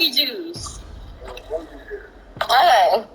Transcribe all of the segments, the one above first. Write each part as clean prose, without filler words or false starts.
monkey juice. Fine.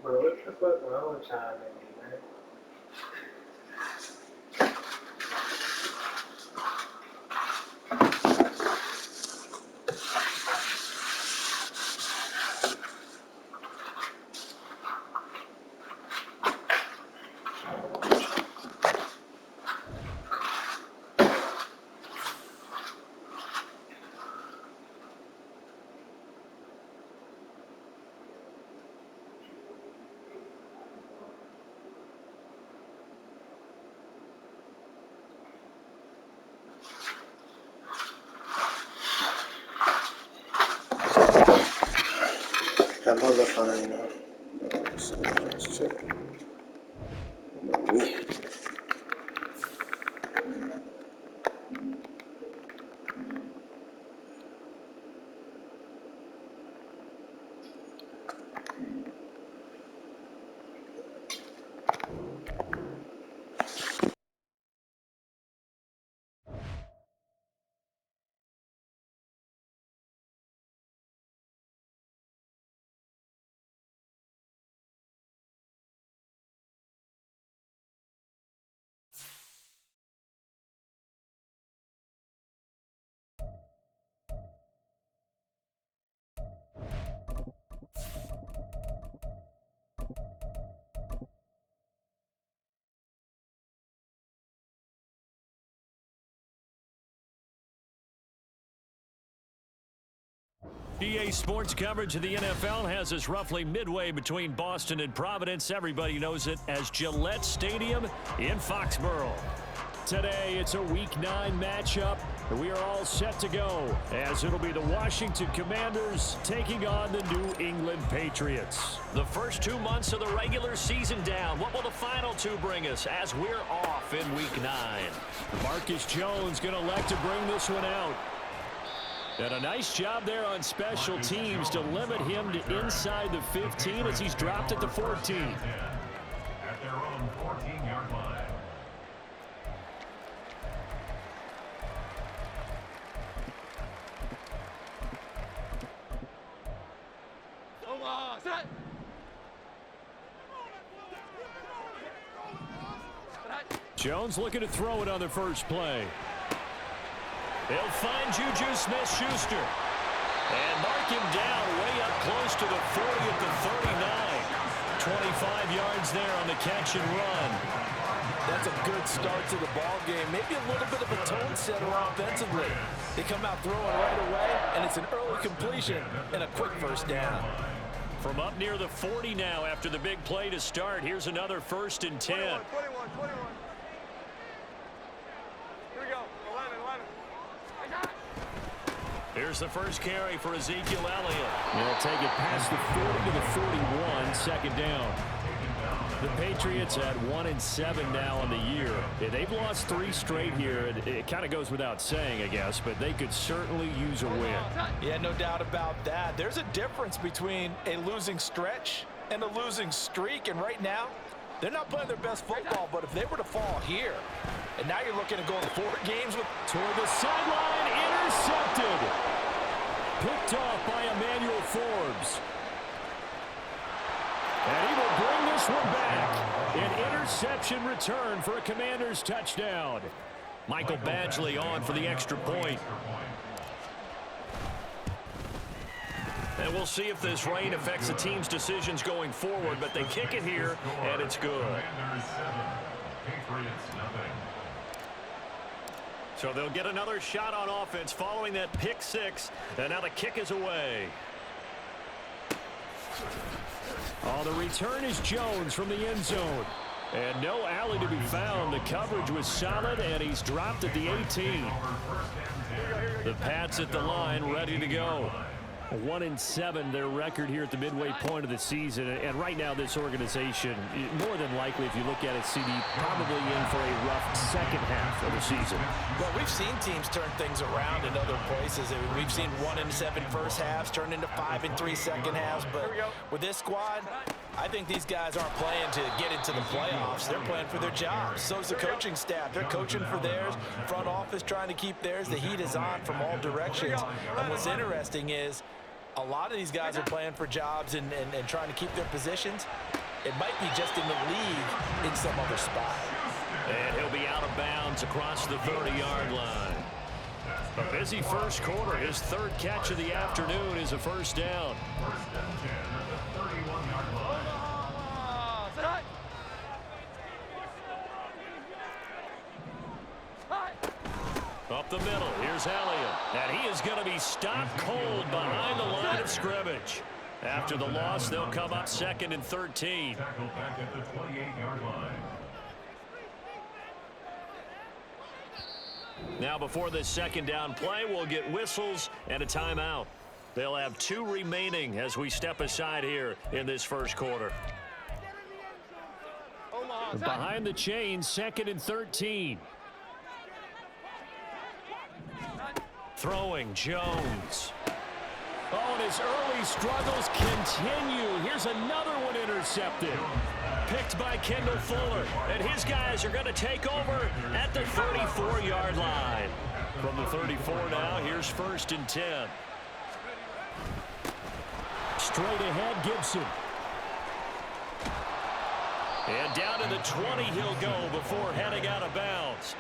Bro, what the fuck wrong with y'all niggas, man? That motherfucker, you know. EA Sports coverage of the NFL has us roughly midway between Boston and Providence. Everybody knows it as Gillette Stadium in Foxborough. Today, it's a Week 9 matchup. We are all set to go, as it'll be the Washington Commanders taking on the New England Patriots. The first 2 months of the regular season down. What will the final 2 bring us as we're off in Week 9? Marcus Jones going to elect to bring this one out. And a nice job there on special teams to limit him to inside the 15 as he's dropped at the 14. At their own 14-yard line. Jones looking to throw it on the first play. They'll find Juju Smith-Schuster and mark him down way up close to the 40 at the 39. 25 yards there on the catch and run. That's a good start to the ball game. Maybe a little bit of a tone setter offensively. They come out throwing right away, and it's an early completion and a quick first down. From up near the 40 now after the big play to start. Here's another 1st and 10. 21. Here we go. 11. Here's the first carry for Ezekiel Elliott. They'll take it past the 40 to the 41, second down. The Patriots at 1-7 now on the year. They've lost 3 straight here. It kind of goes without saying, I guess, but they could certainly use a win. Yeah, no doubt about that. There's a difference between a losing stretch and a losing streak, and right now, they're not playing their best football, but if they were to fall here, And now you're looking at going 4 games with... Toward the sideline, intercepted. Picked off by Emmanuel Forbes. And he will bring this one back. An interception return for a Commanders touchdown. Michael Badgley on for the extra point. And we'll see if this rain affects the team's decisions going forward, but they kick it here, and it's good. Commanders 7, Patriots nothing. So they'll get another shot on offense following that pick 6, and now the kick is away. Oh, the return is Jones from the end zone. And no alley to be found. The coverage was solid, and he's dropped at the 18. The Pats at the line, ready to go. 1-7 their record here at the midway point of the season, and right now this organization, more than likely, if you look at it, CD, probably in for a rough second half of the season. Well, we've seen teams turn things around in other places. I mean, we've seen 1-7 first halves turn into 5-3 second halves, but with this squad, I think these guys aren't playing to get into the playoffs. They're playing for their jobs. So's the coaching staff. They're coaching for theirs. Front office trying to keep theirs. The heat is on from all directions. And what's interesting is a lot of these guys are playing for jobs and trying to keep their positions. It might be just in the league in some other spot. And he'll be out of bounds across the 30-yard line. A busy first quarter. His 3rd catch of the afternoon is a first down. First and 10 at the 31-yard line. Up the middle, here's Elliott. And he is going to be stopped cold behind the line of scrimmage. After the loss, they'll come up 2nd and 13. Tackled back at the 28-yard line. Now before this 2nd down play, we'll get whistles and a timeout. They'll have 2 remaining as we step aside here in this first quarter. Behind the chains, 2nd and 13. Throwing Jones. Oh, and his early struggles continue. Here's another one intercepted. Picked by Kendall Fuller. And his guys are going to take over at the 34-yard line. From the 34 now, here's 1st and 10. Straight ahead, Gibson. And down to the 20 he'll go before heading out of bounds.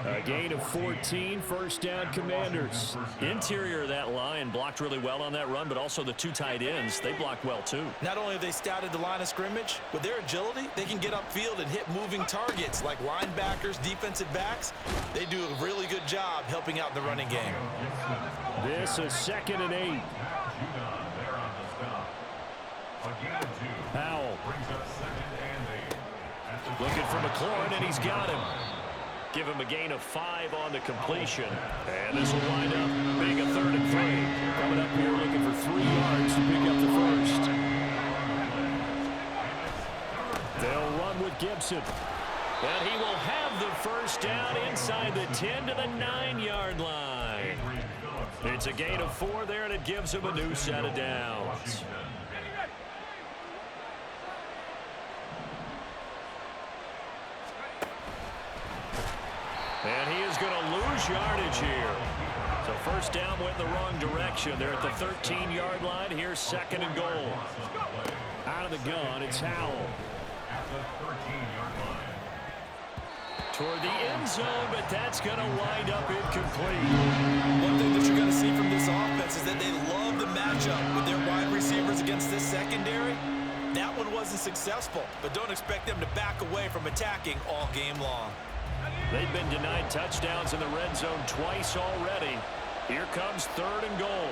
A gain of 14, first down Commanders. Interior of that line blocked really well on that run, but also the 2 tight ends, they blocked well too. Not only have they scouted the line of scrimmage, with their agility, they can get upfield and hit moving targets like linebackers, defensive backs. They do a really good job helping out the running game. This is 2nd and 8. Powell. Looking for McLaurin, and he's got him. Give him a gain of 5 on the completion. And this will wind up being a 3rd and 3. Coming up here looking for 3 yards to pick up the first. They'll run with Gibson. And he will have the first down inside the 10 to the 9-yard line. It's a gain of 4 there, and it gives him a new set of downs. And he is going to lose yardage here. So first down went in the wrong direction. They're at the 13-yard line. Here's 2nd and goal. Out of the gun, it's Howell. Toward the end zone, but that's going to wind up incomplete. One thing that you're going to see from this offense is that they love the matchup with their wide receivers against this secondary. That one wasn't successful, but don't expect them to back away from attacking all game long. They've been denied touchdowns in the red zone twice already. Here comes 3rd and goal.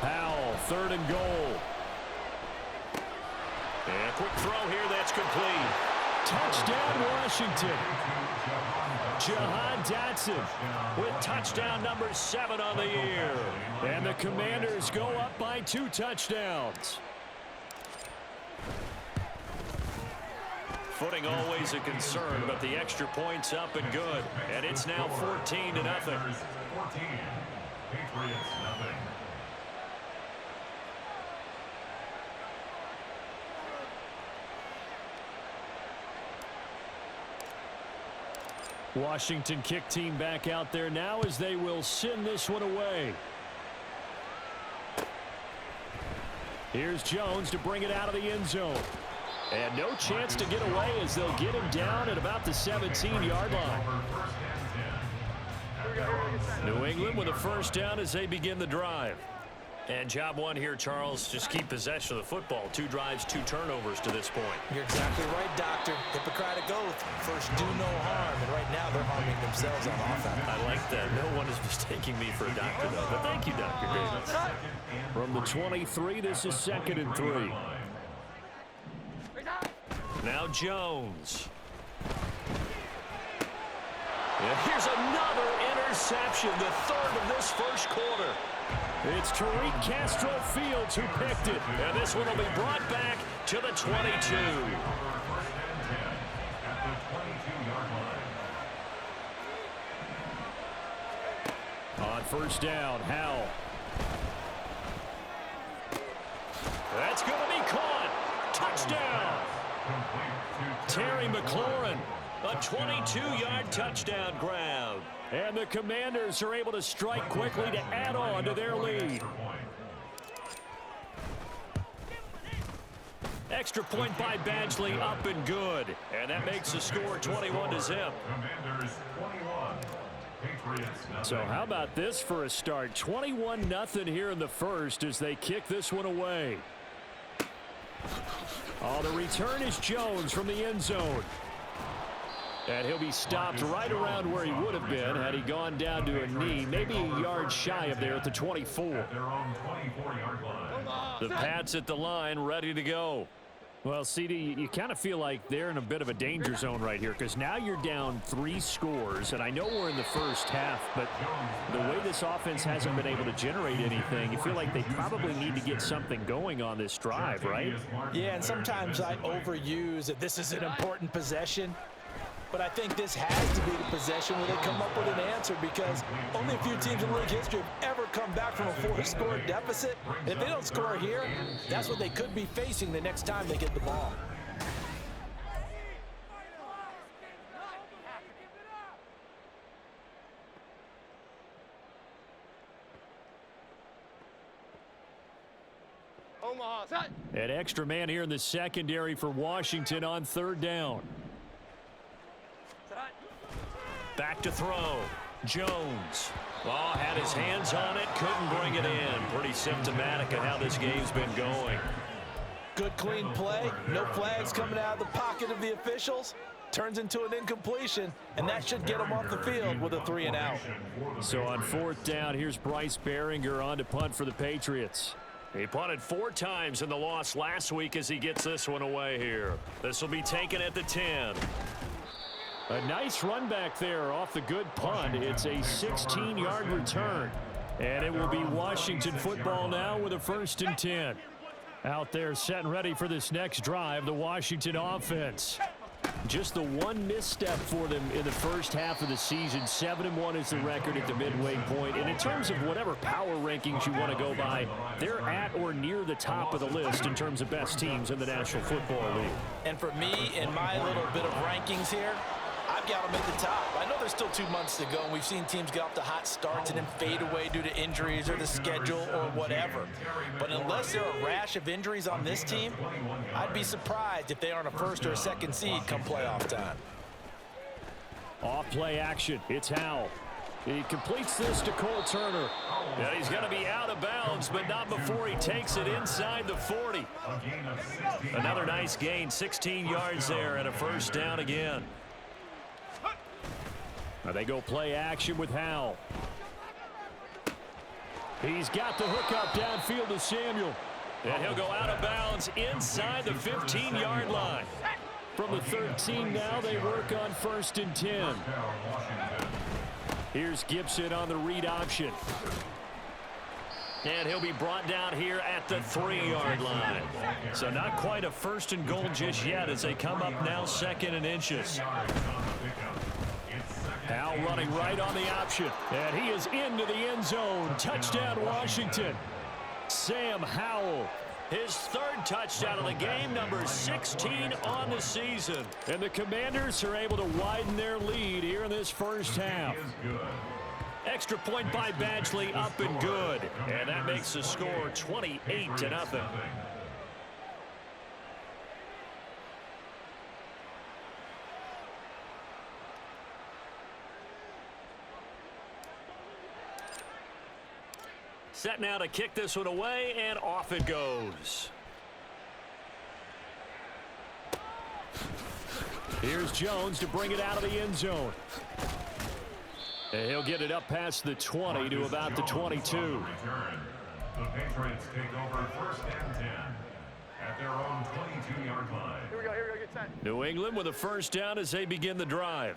Powell, 3rd and goal. And a quick throw here, that's complete. Touchdown, Washington. Jahan Dotson with touchdown number 7 on the year. And the Commanders go up by 2 touchdowns. Footing always a concern, but the extra point's up and good. And it's now 14-0. 14. Patriots nothing. Washington kick team back out there now as they will send this one away. Here's Jones to bring it out of the end zone. And no chance to get away as they'll get him down at about the 17-yard line. New England with a first down as they begin the drive. And job one here, Charles, just keep possession of the football. 2 drives, 2 turnovers to this point. You're exactly right, Doctor. Hippocratic oath. First, do no harm. And right now, they're harming themselves on offense. I like that. No one is mistaking me for a doctor, though. But thank you, Dr. Davis. From the 23, this is 2nd and 3. Now Jones. And here's another interception, the 3rd of this first quarter. It's Tariq Castro-Fields who picked it. And this one will be brought back to the 22. On first down, Howell. That's going to be caught. Touchdown. Terry McLaurin, a 22-yard touchdown grab. And the Commanders are able to strike quickly to add on to their lead. Extra point by Badgley, up and good. And that makes the score 21-0. So how about this for a start? 21-0 here in the first as they kick this one away. Oh, the return is Jones from the end zone. And he'll be stopped right around where he would have been had he gone down to a knee, maybe a yard shy of there at the 24. The Pats at the line, ready to go. Well, CD, you kind of feel like they're in a bit of a danger zone right here because now you're down 3 scores, and I know we're in the first half, but the way this offense hasn't been able to generate anything, you feel like they probably need to get something going on this drive, right? Yeah, and sometimes I overuse that this is an important possession. But I think this has to be the possession where they come up with an answer because only a few teams in league history have ever come back from a 4-score deficit. If they don't score here, that's what they could be facing the next time they get the ball. An extra man here in the secondary for Washington on 3rd down. Back to throw. Jones. Oh, had his hands on it. Couldn't bring it in. Pretty symptomatic of how this game's been going. Good, clean play. No flags coming out of the pocket of the officials. Turns into an incompletion, and that should get him off the field with a 3-and-out. So on 4th down, here's Bryce Baringer on to punt for the Patriots. He punted 4 times in the loss last week as he gets this one away here. This will be taken at the 10. A nice run back there off the good punt. It's a 16-yard return. And it will be Washington football now with a 1st and 10. Out there set and ready for this next drive, the Washington offense. Just the one misstep for them in the first half of the season. 7-1 is the record at the midway point. And in terms of whatever power rankings you want to go by, they're at or near the top of the list in terms of best teams in the National Football League. And for me, in my little bit of rankings here, I've got them at the top. I know there's still 2 months to go, and we've seen teams get off to hot starts and then fade away due to injuries or the schedule or whatever. But unless there are a rash of injuries on this team, I'd be surprised if they aren't a 1st or a 2nd seed come playoff time. Off play action. It's Howell. He completes this to Cole Turner. Yeah, he's going to be out of bounds, but not before he takes it inside the 40. Another nice gain, 16 yards there, and a 1st down again. Now they go play action with Howell. He's got the hook up downfield to Samuel. And he'll go out of bounds inside the 15-yard line. From the 13 now, they work on 1st and 10. Here's Gibson on the read option. And he'll be brought down here at the 3-yard line. So not quite a 1st and goal just yet as they come up now 2nd and inches. Now running right on the option. And he is into the end zone. Touchdown, Washington. Sam Howell His third touchdown of the game, number 16 on the season. And the Commanders are able to widen their lead here in this first half. Extra point by Badgley, up and good. And that makes the score 28-0. Set now to kick this one away, and off it goes. Here's Jones to bring it out of the end zone. And he'll get it up past the 20 to about the 22. The Patriots take over first and 10 at their own 22-yard line. Here we go, get set. New England with a first down as they begin the drive.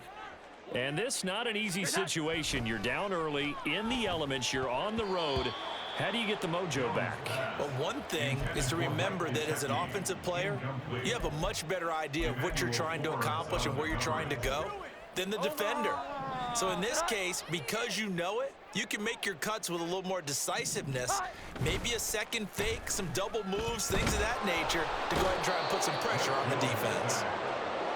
And this not an easy situation. You're down early, in the elements, you're on the road. How do you get the mojo back? Well, one thing is to remember that as an offensive player, you have a much better idea of what you're trying to accomplish and where you're trying to go than the defender. So in this case, because you know it, you can make your cuts with a little more decisiveness, maybe a second fake, some double moves, things of that nature, to go ahead and try and put some pressure on the defense.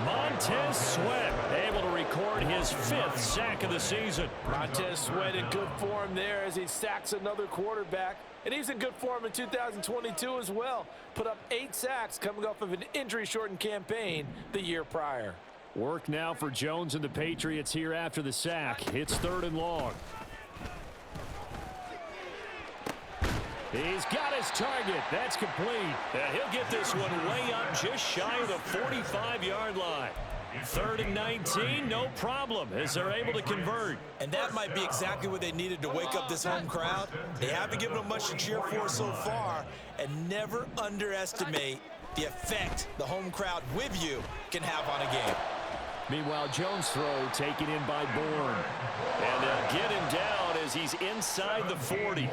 Montez Sweat able to record his 5th sack of the season. Montez Sweat in good form there as he sacks another quarterback. And he's in good form in 2022 as well. Put up 8 sacks coming off of an injury-shortened campaign the year prior. Work now for Jones and the Patriots here after the sack. It's 3rd and long. He's got his target. That's complete. And he'll get this one way up just shy of the 45-yard line. 3rd and 19, no problem, as they're able to convert. And that might be exactly what they needed to wake up this home crowd. They haven't given them much to cheer for so far, and never underestimate the effect the home crowd with you can have on a game. Meanwhile, Jones' throw taken in by Bourne. And they'll get him down as he's inside the 40.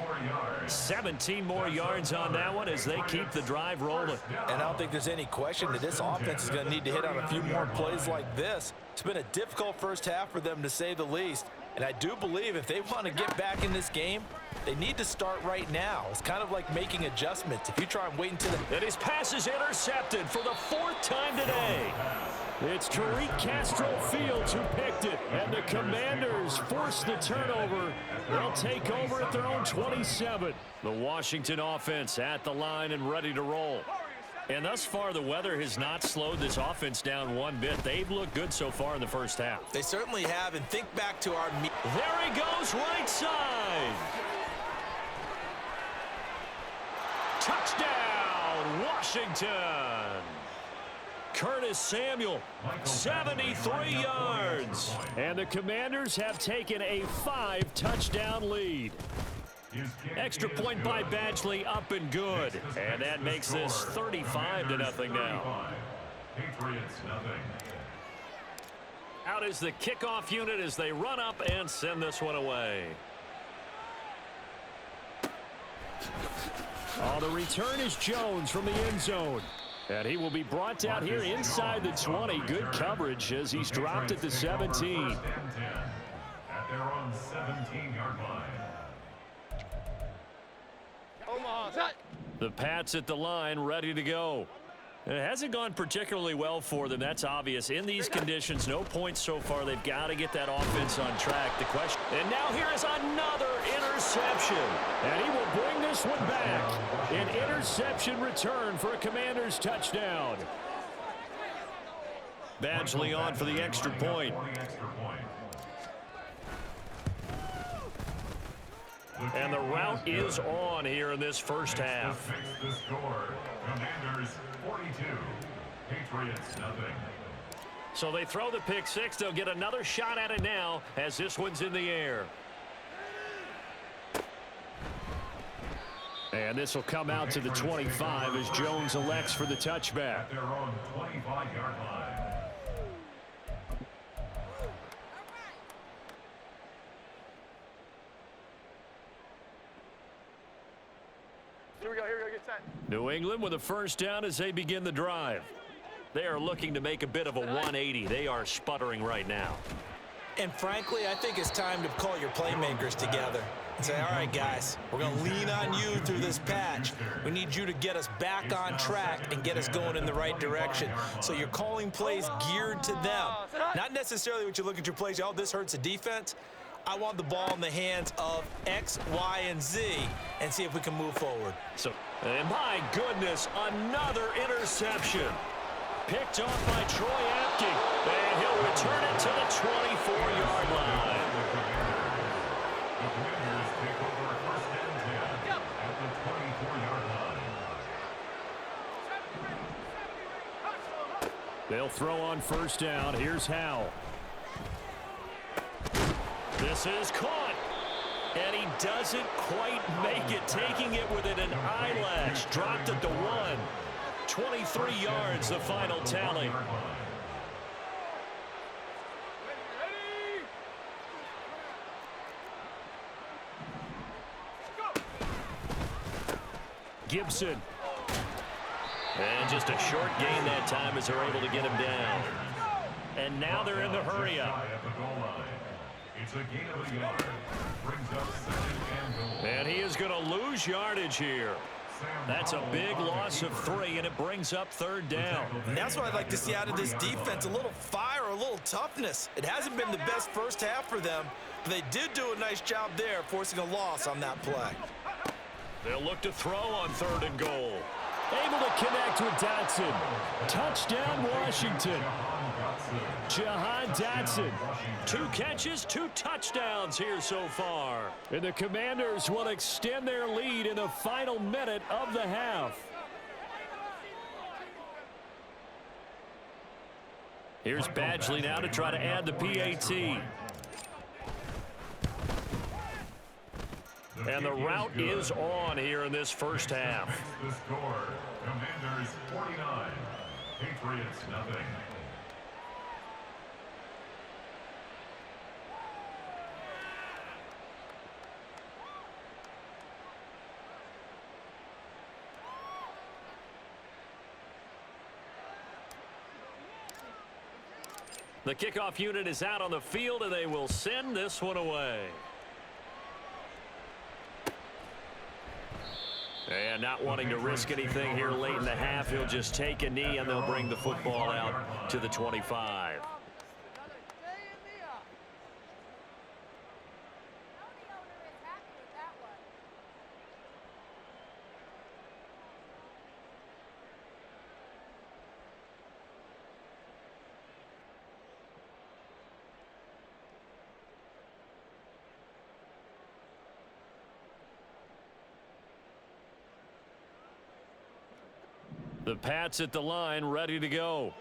17 more yards on that one as they keep the drive rolling. And I don't think there's any question that this offense is going to need to hit on a few more plays like this. It's been a difficult first half for them, to say the least. And I do believe if they want to get back in this game, they need to start right now. It's kind of like making adjustments. If you try and wait until the... And his pass is intercepted for the 4th time today. It's Tariq Castro-Fields who picked it, and the Commanders force the turnover. They'll take over at their own 27. The Washington offense at the line and ready to roll. And thus far, the weather has not slowed this offense down one bit. They've looked good so far in the first half. They certainly have, and think back to our... There he goes, right side. Touchdown, Washington. Curtis Samuel, 73 yards. And the Commanders have taken a 5-touchdown lead. Extra point by Badgley, up and good. And that makes this 35-0 now. Patriots nothing. Out is the kickoff unit as they run up and send this one away. Oh, the return is Jones from the end zone. And he will be brought down here inside the 20. Good coverage as he's dropped at the 17. At their own 17-yard line. Omaha, set. The Pats at the line, ready to go. It hasn't gone particularly well for them. That's obvious. In these conditions, no points so far. They've got to get that offense on track. The question, and now here is another interception. And he will bring this one back. An interception return for a Commanders touchdown. Badgley on for the extra point. And the route is on here in this first half. The score, Commanders 42, Patriots nothing. So they throw the pick six. They'll get another shot at it now as this one's in the air. And this will come out to the 25 as Jones elects for the touchback. At their own 25-yard line. Here we go, get set. New England with a first down as they begin the drive. They are looking to make a bit of a 180. They are sputtering right now. And frankly, I think it's time to call your playmakers together. and say, all right, guys, we're going to lean on you through this patch. We need you to get us back on track and get us going in the right direction. So you're calling plays geared to them. Not necessarily what you look at your plays, oh, this hurts the defense. I want the ball in the hands of X, Y, and Z and see if we can move forward. So, and my goodness, another interception. Picked off by Troy Apke, and he'll return it to the 24-yard line. The Commanders take over first and 10 at the 24-yard line. They'll throw on first down. Here's Howell. This is caught, and he doesn't quite make it, taking it within an eyelash. Dropped at the 1. 23 yards, the final tally. Gibson. And just a short gain that time as they're able to get him down. And now they're in the hurry up. At the goal line. It's a gain of a yard. Brings up second and goal. And he is going to lose yardage here. That's a big loss of 3, and it brings up third down. And that's what I'd like to see out of this defense, a little fire, a little toughness. It hasn't been the best first half for them, but they did do a nice job there, forcing a loss on that play. They'll look to throw on 3rd and goal. Able to connect with Dotson. Touchdown, Washington. Jahan Dotson. 2 catches, 2 touchdowns here so far. And the Commanders will extend their lead in the final minute of the half. Here's Badgley now to try to add the PAT. And the route is on here in this first half. The score, Commanders 49, Patriots nothing. The kickoff unit is out on the field, and they will send this one away. And not wanting to risk anything here late in the half, he'll just take a knee, and they'll bring the football out to the 25. The Pats at the line, ready to go.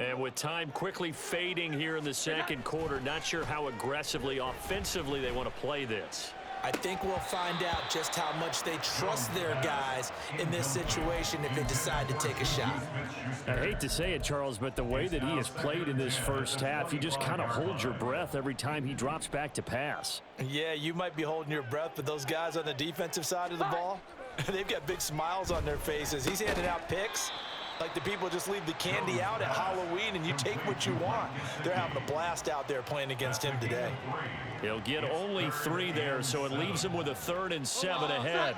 And with time quickly fading here in the second quarter, not sure how aggressively, offensively they want to play this. I think we'll find out just how much they trust their guys in this situation if they decide to take a shot. I hate to say it, Charles, but the way that he has played in this first half, you just kind of hold your breath every time he drops back to pass. Yeah, you might be holding your breath, but those guys on the defensive side of the ball, they've got big smiles on their faces. He's handing out picks like the people just leave the candy out at Halloween and you take what you want. They're having a blast out there playing against him today. He'll get only 3 there, so it leaves him with a 3rd and 7 ahead.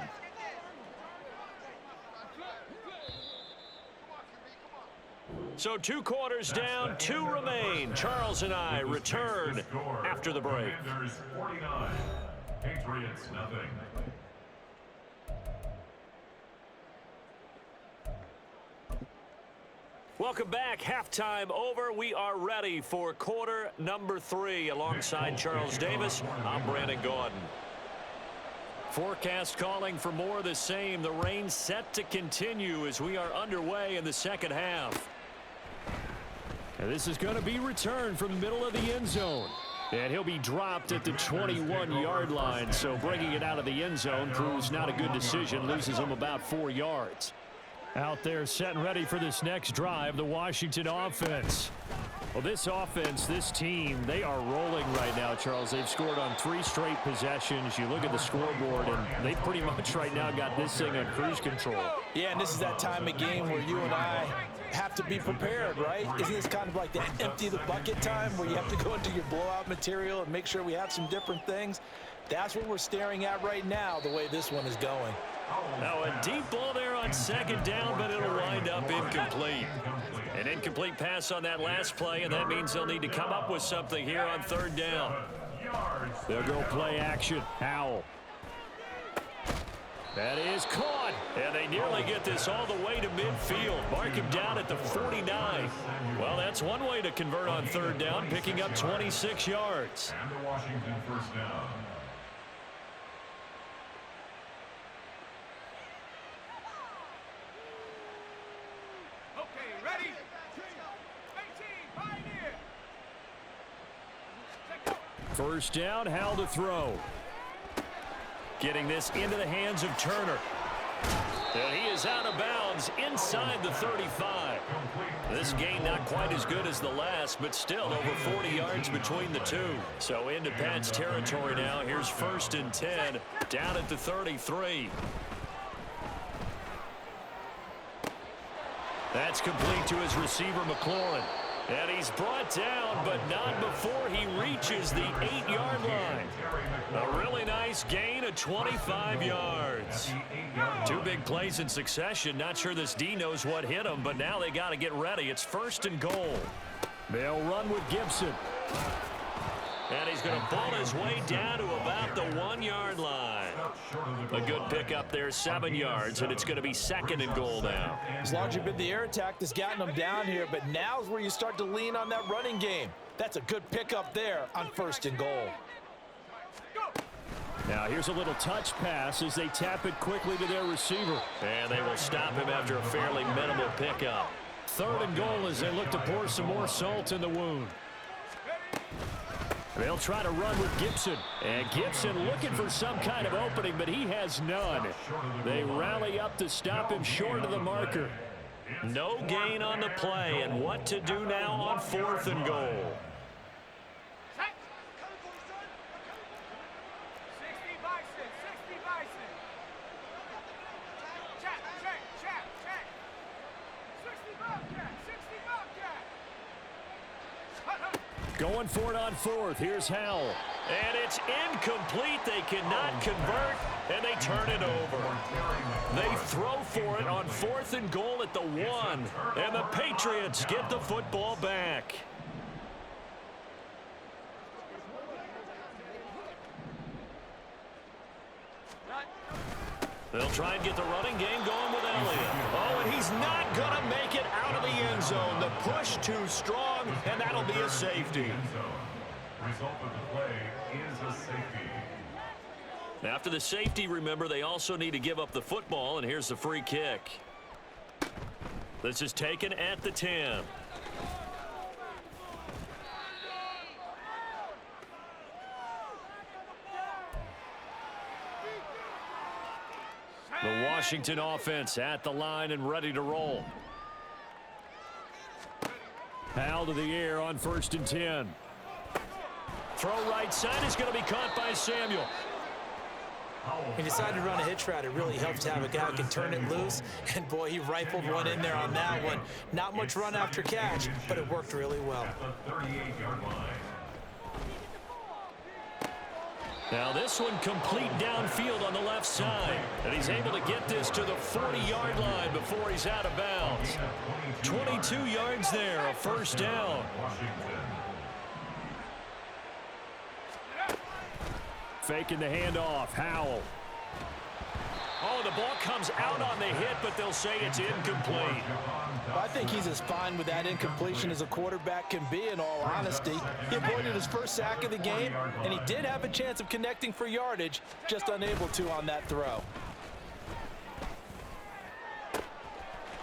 So 2 quarters down, 2 remain. Charles and I return after the break. Commanders 49, Patriots nothing. Welcome back. Halftime over. We are ready for quarter number 3. Alongside Charles Davis, I'm Brandon Gordon. Forecast calling for more of the same. The rain set to continue as we are underway in the second half. And this is going to be returned from the middle of the end zone. And he'll be dropped at the 21-yard line. So bringing it out of the end zone proves not a good decision. Loses him about 4 yards. Out there set and ready for this next drive, the Washington offense. Well, this offense, this team, they are rolling right now, Charles. They've scored on 3 straight possessions. You look at the scoreboard, and they pretty much right now got this thing on cruise control. Yeah, and this is that time of game where you and I have to be prepared, right? Isn't this kind of like the empty the bucket time where you have to go into your blowout material and make sure we have some different things? That's what we're staring at right now, the way this one is going. Now a deep ball there on second down, but it'll wind up incomplete. An incomplete pass on that last play, and that means they'll need to come up with something here on third down. They'll go play action. Howell. That is caught, and they nearly get this all the way to midfield. Mark him down at the 49. Well, that's one way to convert on third down, picking up 26 yards. And the Washington first down. Okay, ready? 18, Pioneer. First down, Howell to throw. Getting this into the hands of Turner. And he is out of bounds inside the 35. This gain not quite as good as the last, but still over 40 yards between the two. So into Pat's territory now. Here's 1st and 10 down at the 33. That's complete to his receiver, McLaurin. And he's brought down, but not before he reaches the 8-yard line. A really nice gain of 25 yards. 2 big plays in succession. Not sure this D knows what hit him, but now they got to get ready. It's 1st and goal. They'll run with Gibson. And he's going to ball his way down to about the 1-yard line. A good pickup there, 7 yards, and it's going to be 2nd and goal now. As long as you've been the air attack that's gotten them down here, but now's where you start to lean on that running game. That's a good pickup there on 1st and goal. Now here's a little touch pass as they tap it quickly to their receiver. And they will stop him after a fairly minimal pickup. 3rd and goal as they look to pour some more salt in the wound. They'll try to run with Gibson. And Gibson looking for some kind of opening, but he has none. They rally up to stop him short of the marker. No gain on the play, and what to do now on 4th and goal. 60 Bison, 60 Bison. Check. 60 Bobcat, 60 Bobcat. Going for it on 4th. Here's Howell. And it's incomplete. They cannot convert, and they turn it over. They throw for it on 4th and goal at the 1. And the Patriots get the football back. They'll try and get the running game going with Elliott. Oh, and he's not going to make it out of the end zone. The push too strong, and that'll be a safety. Result of the play is a safety. After the safety, remember, they also need to give up the football, and here's the free kick. This is taken at the 10. The Washington offense at the line and ready to roll. Howell to the air on 1st and 10. Throw right side is going to be caught by Samuel. He decided to run a hitch route. It really helps to have a guy who can turn it loose. And, boy, he rifled one in there on that one. Not much run after catch, but it worked really well. At the 38-yard line. Now this one complete downfield on the left side. And he's able to get this to the 40-yard line before he's out of bounds. 22 yards there, a 1st down. Faking the handoff, Howell. Oh, the ball comes out on the hit, but they'll say it's incomplete. I think he's as fine with that incompletion as a quarterback can be, in all honesty. He avoided his first sack of the game, and he did have a chance of connecting for yardage, just unable to on that throw.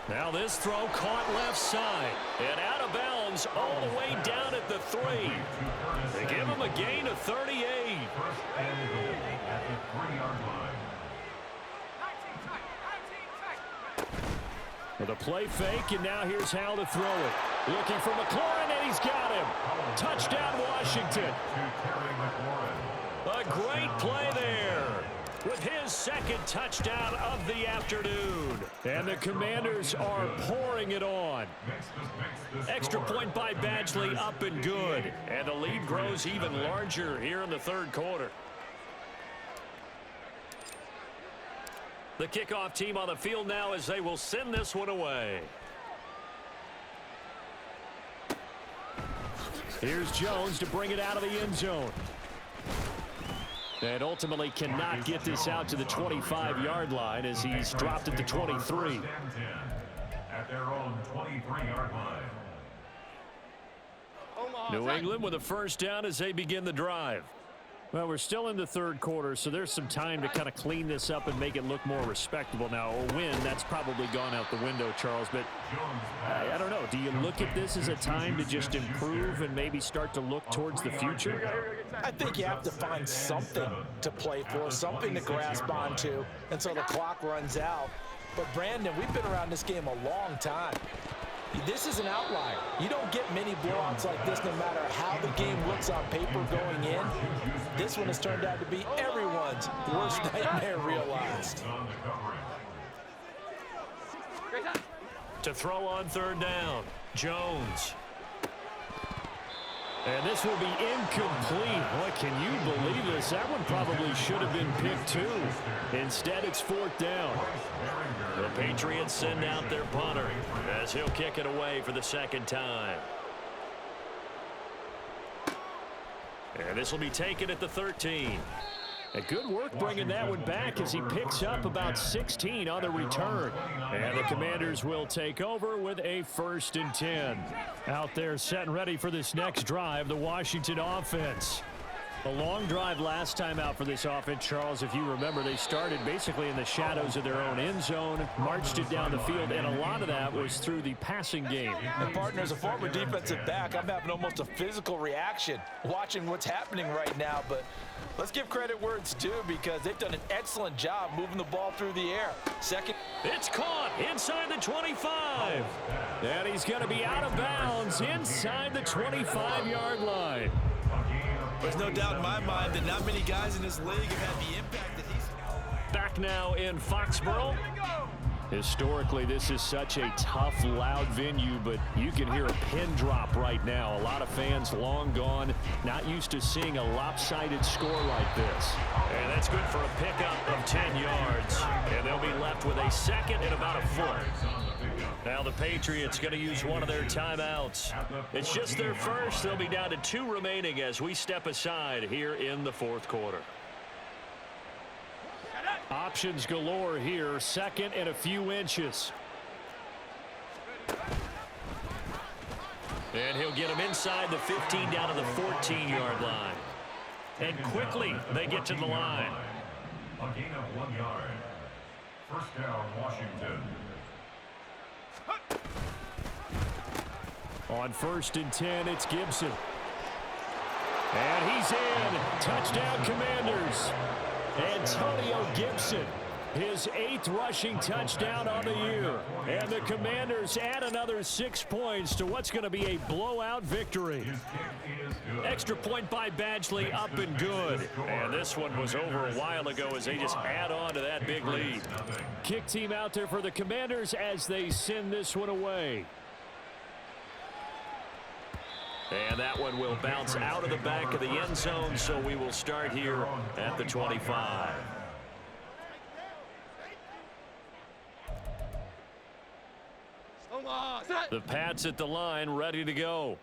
Now this throw caught left side and out of bounds all the way down at the 3. They give him a gain of 38. First and goal at the 3-yard line. With a play fake, and now here's Howell to throw it. Looking for McLaurin, and he's got him. Touchdown, Washington. A great play there with his his second touchdown of the afternoon. And the Commanders are pouring it on. Extra point by Badgley, up and good. And the lead grows even larger here in the third quarter. The kickoff team on the field now as they will send this one away. Here's Jones to bring it out of the end zone. And ultimately cannot get this out to the 25-yard line as he's dropped at the 23. At their own 23-yard line. New England with a first down as they begin the drive. Well, we're still in the third quarter, so there's some time to kind of clean this up and make it look more respectable. Now, a win, that's probably gone out the window, Charles, but I don't know. Do you look at this as a time to just improve and maybe start to look towards the future? I think you have to find something to play for, something to grasp onto until the clock runs out. But, Brandon, we've been around this game a long time. This is an outlier. You don't get many blowouts like this no matter how the game looks on paper going in. This one has turned out to be everyone's worst nightmare realized. To throw on third down, Jones. And this will be incomplete. Boy, can you believe this? That one probably should have been picked too. Instead, it's fourth down. The Patriots send out their punter as he'll kick it away for the second time. And this will be taken at the 13. And good work bringing that one back as he picks up about 16 on the return. And the Commanders will take over with a 1st and 10. Out there set and ready for this next drive, the Washington offense. A long drive last time out for this offense, Charles. If you remember, they started basically in the shadows of their own end zone, marched it down the field, and a lot of that was through the passing game. And, partner, as a former defensive back, I'm having almost a physical reaction watching what's happening right now. But let's give credit where it's due because they've done an excellent job moving the ball through the air. Second. It's caught inside the 25. And he's going to be out of bounds inside the 25-yard line. There's no doubt in my mind that not many guys in this league have had the impact that he's... Back now in Foxborough. Historically, this is such a tough, loud venue, but you can hear a pin drop right now. A lot of fans long gone, not used to seeing a lopsided score like this. And that's good for a pickup of 10 yards. And they'll be left with a second and about a foot. Now the Patriots going to use one of their timeouts. It's just their first. They'll be down to 2 remaining as we step aside here in the fourth quarter. Options galore here. 2nd and a few inches. And he'll get him inside the 15 down to the 14-yard line. And quickly they get to the line. A gain of 1 yard. First down, Washington. On 1st and 10, it's Gibson. And he's in. Touchdown, Commanders. Antonio Gibson, his 8th rushing touchdown on the year. And the Commanders add another 6 points to what's going to be a blowout victory. Extra point by Badgley, up and good. And this one was over a while ago as they just add on to that big lead. Kick team out there for the Commanders as they send this one away. And that one will bounce out of the back of the end zone, so we will start here at the 25. The Pats at the line, ready to go.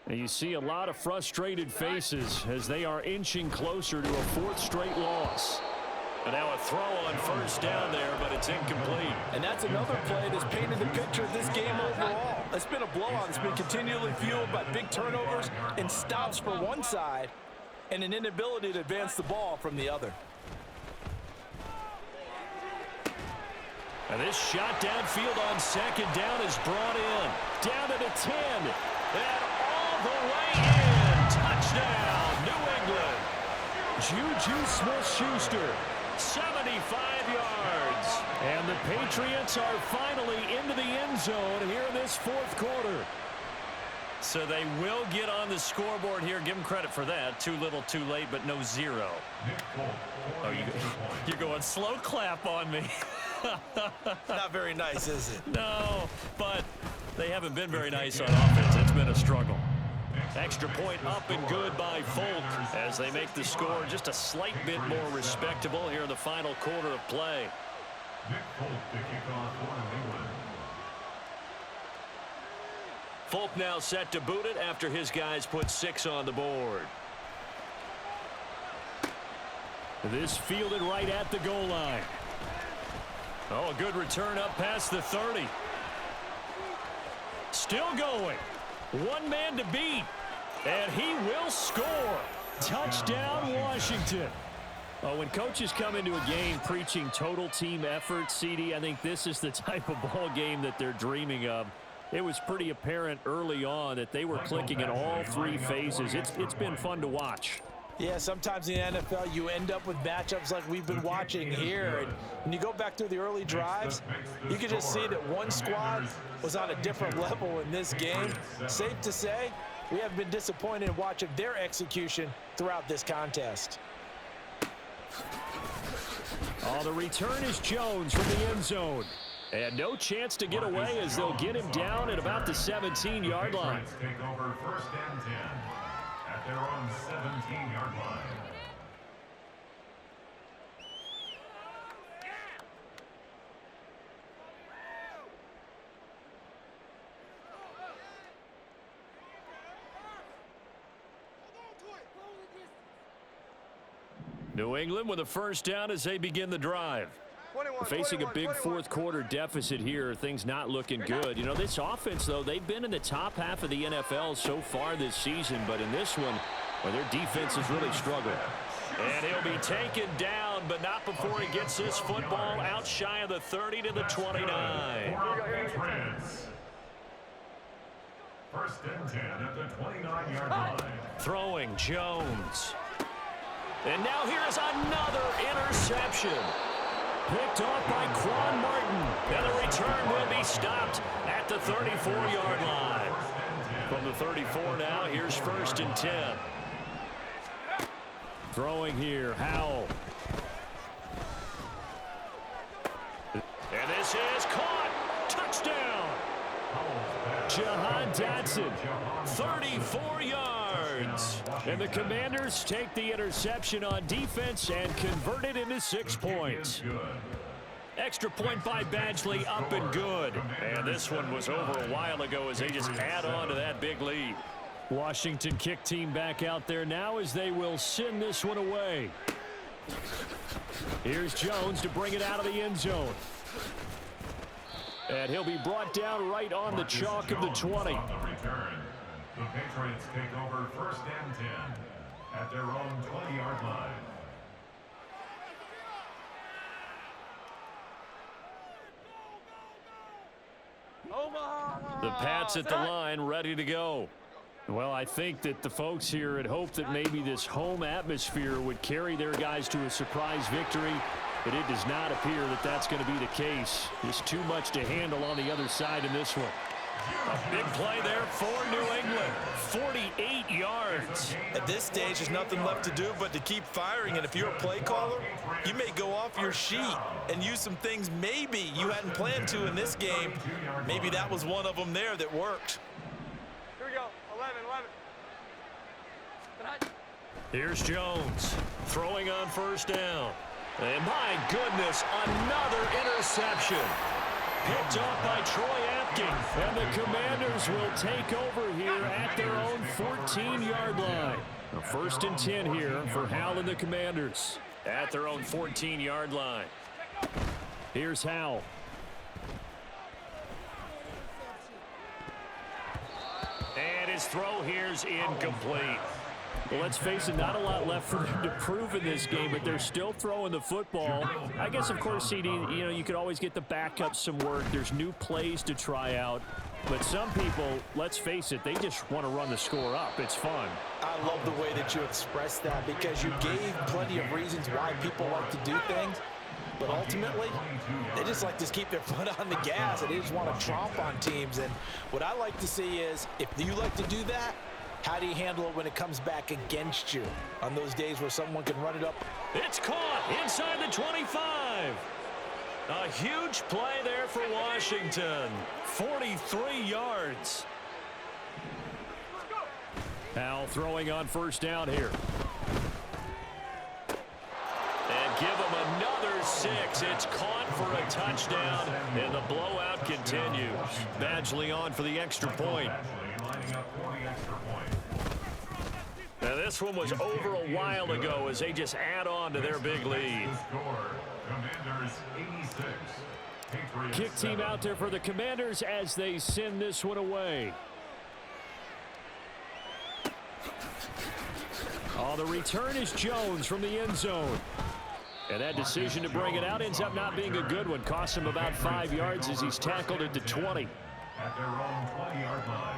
And you see a lot of frustrated faces as they are inching closer to a 4th straight loss. And now a throw on 1st down there, but it's incomplete. And that's another play that's painted the picture of this game overall. It's been a blowout. It's been continually fueled by big turnovers and stops for one side and an inability to advance the ball from the other. And this shot downfield on 2nd down is brought in. Down to the 10. And all the way in. Touchdown, New England. Juju Smith-Schuster. 75 yards. And the Patriots are finally into the end zone here in this 4th quarter. So they will get on the scoreboard here. Give them credit for that. Too little, too late, but no zero. Oh, you're going slow clap on me. Not very nice, is it? No, but they haven't been very nice on offense. It's been a struggle. Extra point up and good by Folk as they make the score just a slight bit more respectable here in the final quarter of play. Nick Folk to kick off for New England. Folk now set to boot it after his guys put 6 on the board. This fielded right at the goal line. Oh, a good return up past the 30. Still going. One man to beat. And he will score. Touchdown, Washington. Oh, when coaches come into a game preaching total team effort, CD, I think this is the type of ball game that they're dreaming of. It was pretty apparent early on that they were clicking in all 3 phases. It's been fun to watch. Yeah, sometimes in the NFL you end up with matchups like we've been watching here. And when you go back through the early drives, you can just see that one squad was on a different level in this game. Safe to say, we have been disappointed in watching their execution throughout this contest. Oh, the return is Jones from the end zone. And no chance to get away as they'll get him down at about the 17-yard line. Take over first and 10 at their own 17-yard line. New England with a first down as they begin the drive. Facing a big fourth quarter deficit here, things not looking good. You know, this offense, though, they've been in the top half of the NFL so far this season, but in this one, well, their defense has really struggled. And he'll be taken down, but not before he gets this football out shy of the 30 to the 29. First and 10 at the 29-yard line. Throwing Jones. And now here's another interception. Picked off by Quan Martin. And the return will be stopped at the 34-yard line. From the 34 now, here's first and 10. Throwing here, Howell. And this is caught. Touchdown. Jahan Dotson, 34 yards. And the Commanders take the interception on defense and convert it into 6 points. Extra point by Badgley, up and good. And this one was over a while ago as they just add on to that big lead. Washington kick team back out there now as they will send this one away. Here's Jones to bring it out of the end zone. And he'll be brought down right on the chalk of the 20. On the return, the Patriots take over first and 10 at their own 20-yard line. The Pats at the line, ready to go. Well, I think that the folks here had hoped that maybe this home atmosphere would carry their guys to a surprise victory, but it does not appear that that's going to be the case. There's too much to handle on the other side in this one. A big play there for New England. 48 yards. At this stage, there's nothing left to do but to keep firing. And if you're a play caller, you may go off your sheet and use some things maybe you hadn't planned to in this game. Maybe that was one of them there that worked. Here we go. 11. Here's Jones throwing on first down. And my goodness, another interception. Picked off by Troy Apke. And the Commanders will take over here at their own 14-yard line. A first and 10 here for Howell and the Commanders at their own 14-yard line. Here's Howell. And his throw here's incomplete. Well, let's face it, not a lot left for them to prove in this game, but they're still throwing the football. I guess, of course, CD, you know, you could always get the backup some work. There's new plays to try out. But some people, let's face it, they just want to run the score up. It's fun. I love the way that you expressed that because you gave plenty of reasons why people like to do things. but ultimately, they just like to keep their foot on the gas, and they just want to tromp on teams. And what I like to see is, if you like to do that, how do you handle it when it comes back against you on those days where someone can run it up? It's caught inside the 25. A huge play there for Washington. 43 yards. Now throwing on first down here. And give him another 6. It's caught for a touchdown, and the blowout continues. Badgley on for the extra point. Now this one was over a while ago as they just add on to their big lead. Kick team out there for the Commanders as they send this one away. Oh, the return is Jones from the end zone. And that decision to bring it out ends up not being a good one. Costs him about 5 yards as he's tackled at the 20. At their own 20-yard line.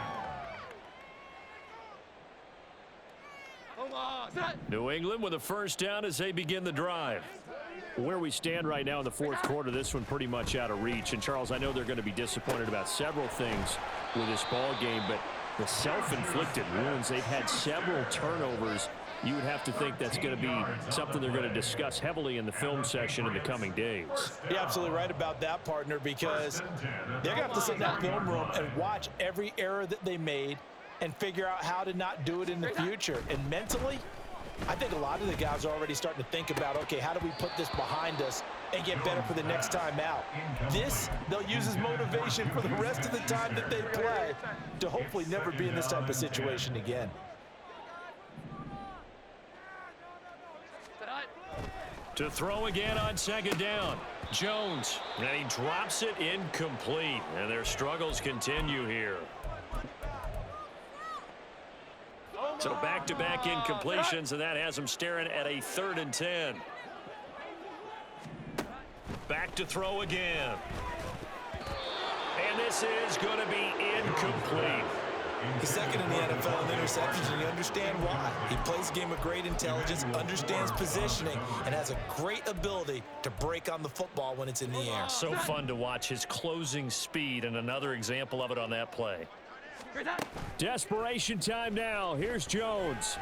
New England with a first down as they begin the drive. Where we stand right now in the fourth quarter, this one pretty much out of reach. And, Charles, I know they're going to be disappointed about several things with this ball game, but the self-inflicted wounds, they've had several turnovers. You would have to think that's going to be something they're going to discuss heavily in the film session in the coming days. You're absolutely right about that, partner, because they're going to have to sit in that film room and watch every error that they made and figure out how to not do it in the future. And mentally, I think a lot of the guys are already starting to think about, okay, how do we put this behind us and get better for the next time out? This, they'll use as motivation for the rest of the time that they play to hopefully never be in this type of situation again. To throw again on second down. Jones, and he drops it incomplete. And their struggles continue here. So back-to-back incompletions, and that has them staring at a 3rd and 10. Back to throw again. And this is going to be incomplete. He's second in the NFL in interceptions, and you understand why. He plays a game with great intelligence, understands positioning, and has a great ability to break on the football when it's in the air. So fun to watch his closing speed, and another example of it on that play. Desperation time now. Here's Jones.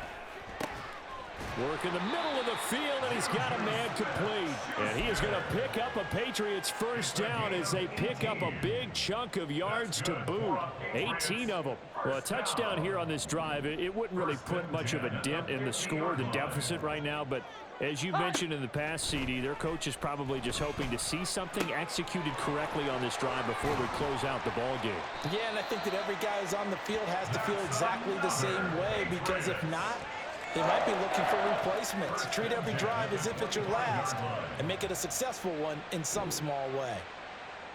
Work in the middle of the field, and he's got a man complete. And he is going to pick up a Patriots first down as they pick up a big chunk of yards to boot. 18 of them. Well, a touchdown here on this drive, it wouldn't really put much of a dent in the score, the deficit right now, but as you mentioned in the past, CD, their coach is probably just hoping to see something executed correctly on this drive before we close out the ball game. Yeah, and I think that every guy who's on the field has to feel exactly the same way, because if not, they might be looking for replacements. Treat every drive as if it's your last and make it a successful one in some small way.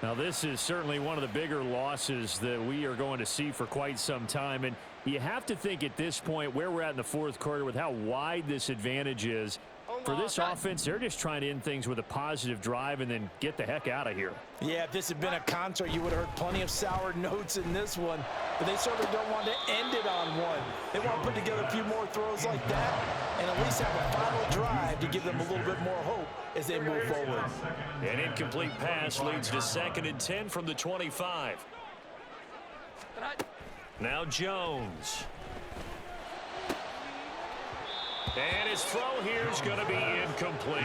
Now, this is certainly one of the bigger losses that we are going to see for quite some time. And you have to think at this point where we're at in the fourth quarter with how wide this advantage is. For this offense, they're just trying to end things with a positive drive and then get the heck out of here. Yeah, if this had been a concert, you would have heard plenty of sour notes in this one. But they certainly don't want to end it on one. They want to put together a few more throws like that and at least have a final drive to give them a little bit more hope as they move forward. An incomplete pass leads to 2nd and 10 from the 25. Now Jones. And his throw here is going to be incomplete.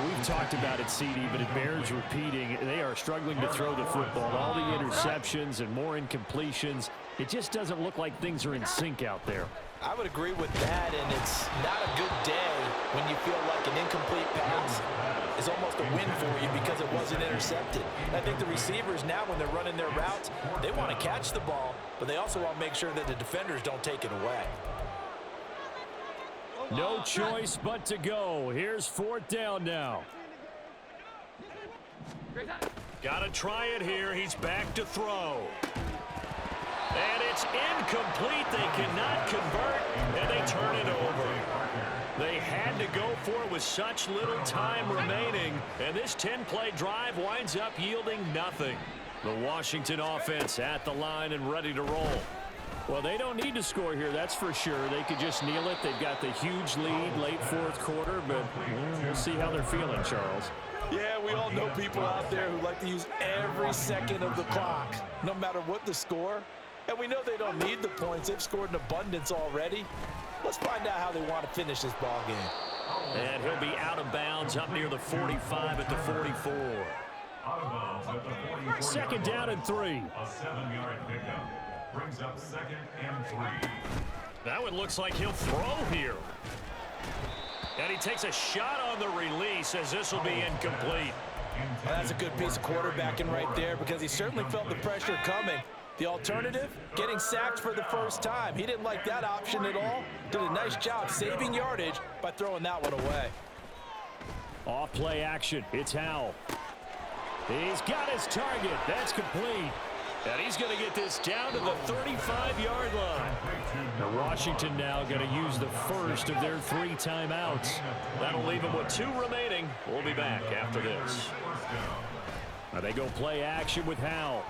We've talked about it, CD, but it bears repeating. They are struggling to throw the football. All the interceptions and more incompletions. It just doesn't look like things are in sync out there. I would agree with that, and it's not a good day when you feel like an incomplete pass is almost a win for you because it wasn't intercepted. And I think the receivers now, when they're running their routes, they want to catch the ball, but they also want to make sure that the defenders don't take it away. No choice but to go. Here's 4th down now. Got to try it here. He's back to throw. And it's incomplete. They cannot convert, and they turn it over. They had to go for it with such little time remaining, and this 10-play drive winds up yielding nothing. The Washington offense at the line and ready to roll. Well, they don't need to score here, that's for sure. They could just kneel it. They've got the huge lead late fourth quarter, but we'll see how they're feeling, Charles. Yeah, we all know people out there who like to use every second of the clock, no matter what the score. And we know they don't need the points. They've scored in abundance already. Let's find out how they want to finish this ball game. And he'll be out of bounds up near the 45 at the 44. Out of bounds at the 44. Second down and 3. A 7-yard pickup brings up 2nd and 3. That one looks like he'll throw here. And he takes a shot on the release as this will be incomplete. Well, that's a good piece of quarterbacking right there because he certainly felt the pressure coming. The alternative, getting sacked for the first time. He didn't like that option at all. Did a nice job saving yardage by throwing that one away. Off play action. It's Howell. He's got his target. That's complete. And he's going to get this down to the 35-yard line. Now Washington now going to use the first of their 3 timeouts. That'll leave them with 2 remaining. We'll be back after this. Now they go play action with Howell.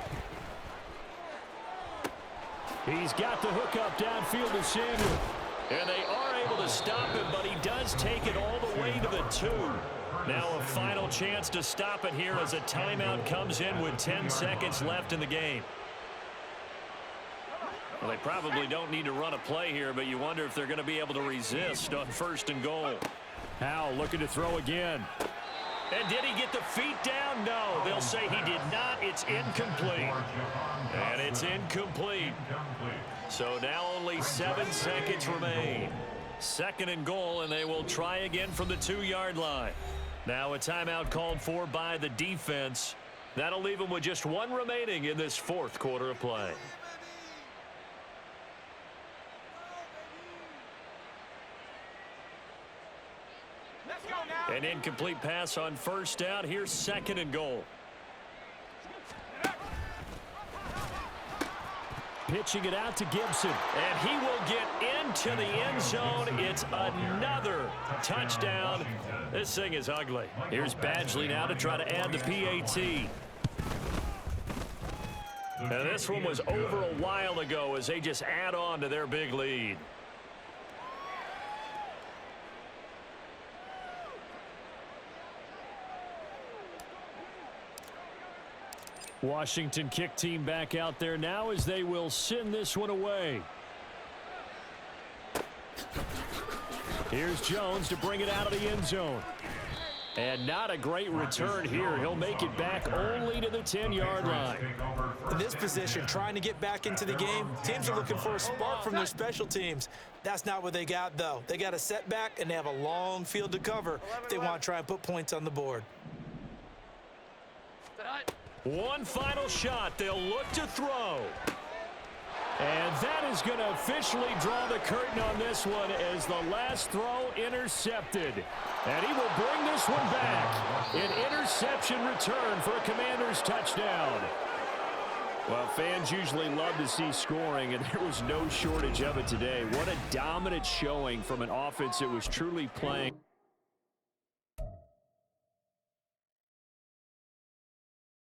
He's got the hook up downfield to Samuel. And they are able to stop him, but he does take it all the way to the 2. Now a final chance to stop it here as a timeout comes in with 10 seconds left in the game. Well, they probably don't need to run a play here, but you wonder if they're going to be able to resist on 1st and goal. Howell looking to throw again. And did he get the feet down? No, they'll say he did not. It's incomplete. And it's incomplete. So now only 7 seconds remain. 2nd and goal, and they will try again from the 2-yard line. Now a timeout called for by the defense. That'll leave them with just 1 remaining in this 4th quarter of play. An incomplete pass on 1st down. Here's 2nd and goal. Pitching it out to Gibson. And he will get into the end zone. It's another touchdown. This thing is ugly. Here's Badgley now to try to add the PAT. And this one was over a while ago as they just add on to their big lead. Washington kick team back out there now as they will send this one away. Here's Jones to bring it out of the end zone. And not a great return here. He'll make it back only to the 10-yard line. In this position, trying to get back into the game, teams are looking for a spark from their special teams. That's not what they got, though. They got a setback, and they have a long field to cover if they want to try and put points on the board. One final shot. They'll look to throw. And that is going to officially draw the curtain on this one as the last throw intercepted. And he will bring this one back. An interception return for a Commanders touchdown. Well, fans usually love to see scoring, and there was no shortage of it today. What a dominant showing from an offense that was truly playing.